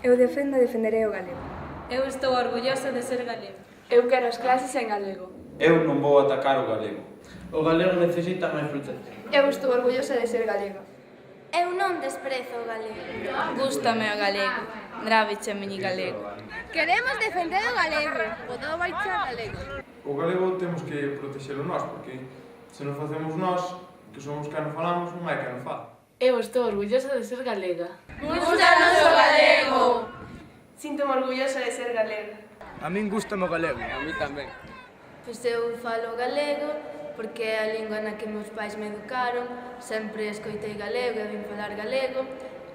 Eu defendo e defenderei o galego. Eu estou orgullosa de ser galego. Eu quero as clases en galego. Eu non vou atacar o galego. O galego necesita máis protección. Eu estou orgullosa de ser galega. Eu non desprezo o galego. Gústame o galego. Drábichame galego. Queremos defender o galego. O todo vai ser galego. O galego temos que protexelo nós, porque se non facemos nós, que somos quen non falamos, non hai quen non fala. Eu estou orgullosa de ser galega. Gústanos o galego. Síntome orgullosa de ser galega. A min gústame o galego. A mí tamén. Pois eu falo galego porque é a lingua na que meus pais me educaron, sempre escoitei galego e vim falar galego,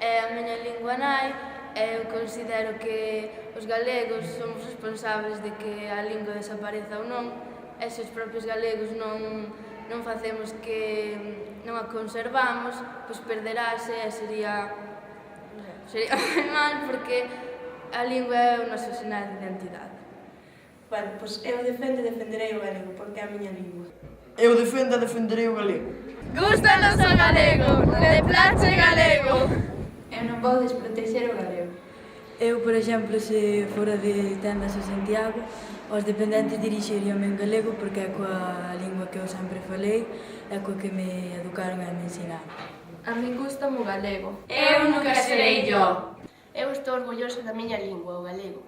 é a miña lingua nai, e eu considero que os galegos somos responsables de que a lingua desapareza ou non, e se os propios galegos non facemos que non a conservamos, pois perderase e sería moi mal porque a lingua é o noso sinal de identidade. Bueno, pois eu defendo e defenderei o galego, porque é a miña lingua. Eu defendo e defenderei o galego. Gústanos o galego. De place galego. Eu non vou desprotexer o galego. Eu, por exemplo, se fora de tendas a Santiago, os dependentes dirixiríame en galego porque é coa lingua que eu sempre falei, é coa que me educaron e me ensinaron. A min gústame o galego. Eu nunca serei yo. Eu estou orgullosa da miña lingua, o galego.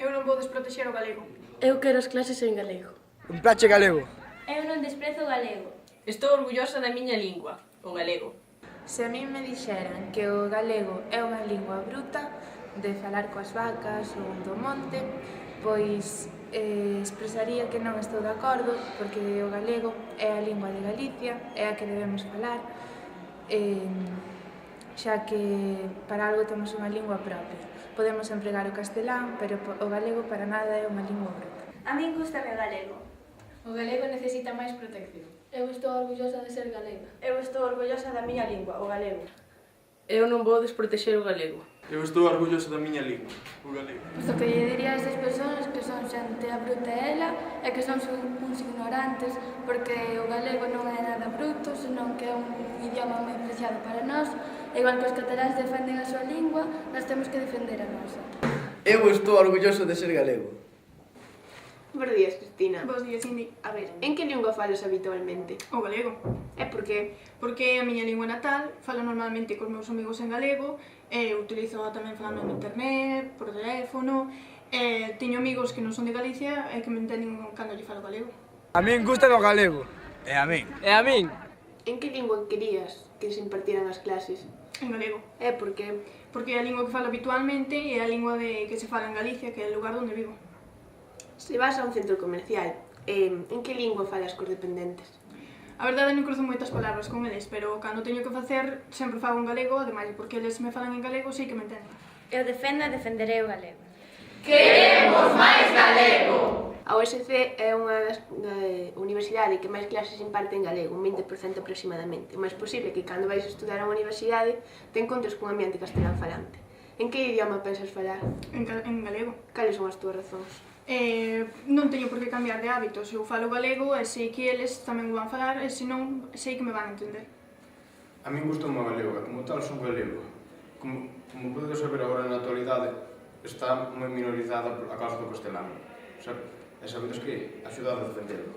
Eu non vou desprotexer o galego. Eu quero as clases en galego. Un prache galego. Eu non desprezo o galego. Estou orgullosa da miña lingua, o galego. Se a min me dixeran que o galego é unha lingua bruta, de falar coas vacas ou do monte, pois expresaría que non estou de acordo, porque o galego é a lingua de Galicia, é a que debemos falar, xa que para algo temos unha lingua propia. Podemos empregar o castelán, pero o galego para nada é unha lingua bruta. A min gústame o galego. O galego necesita máis protección. Eu estou orgullosa de ser galega. Eu estou orgullosa da miña lingua, o galego. Eu non vou desprotexer o galego. Eu estou orgulloso da miña lingua, o galego. Pois o que lle diría a estas persoas que son xente a bruta ela é que son uns ignorantes porque o galego non é nada bruto, senón que é un idioma moi preciado para nós, e igual que os cataláns defenden a súa lingua, nós temos que defender a nosa. Eu estou orgulloso de ser galego. Bos días, Cristina. Bos días, Cindy. A ver, en que lingua falas habitualmente? O galego. E por qué? Porque é a miña lingua natal, falo normalmente cos meus amigos en galego, utilizo tamén falando en internet, por teléfono, teño amigos que non son de Galicia e que me entenden cando lle falo galego. A min gústame o galego. E a min. E a min? En que lingua querías que se impartieran as clases? En galego. E por qué? Porque é a lingua que falo habitualmente e é a lingua que se fala en Galicia, que é o lugar onde vivo. Se vas a un centro comercial, en que lingua falas cos dependentes? A verdade non cruzo moitas palabras con eles, pero cando teño que facer sempre fago en galego, ademais porque eles me falan en galego, sei que me entenden. Eu defendo e defenderei o galego. Queremos máis galego. A USC é unha das universidades que máis clases imparte en galego, un 20% aproximadamente. O máis posible que cando vais a estudar a unha universidade te encontres cun ambiente castelán falante. En que idioma pensas falar? En galego. Cales son as túas razóns? Non teño por que cambiar de hábitos, eu falo galego e sei que eles tamén o van falar e se non, sei que me van a entender. A min gustoume o galego, e como tal son galego. Como podedes saber agora na actualidade, está moi minorizada a causa do castelán. E sabedes que axuda a defenderlo.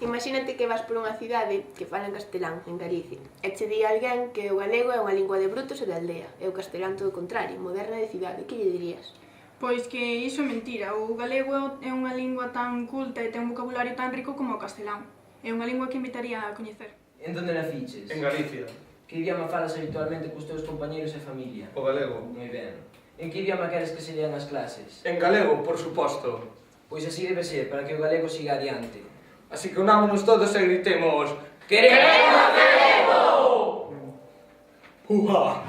Imagínate que vas por unha cidade que fala en castelán, en Galicia, e che di alguén que o galego é unha lingua de brutos e de aldea, e o castelán todo o contrario, moderna de cidade. Que lle dirías? Pois que iso é mentira, o galego é unha lingua tan culta e ten un vocabulario tan rico como o castelán. É unha lingua que invitaría a coñecer. En donde naciches? En Galicia. Que idioma falas habitualmente cos teus compañeros e familia? O galego. Moi ben. En que idioma queres que se lean as clases? En galego, por suposto. Pois así debe ser, para que o galego siga adiante. Así que unámonos todos e gritemos: Queremos galego! Uha!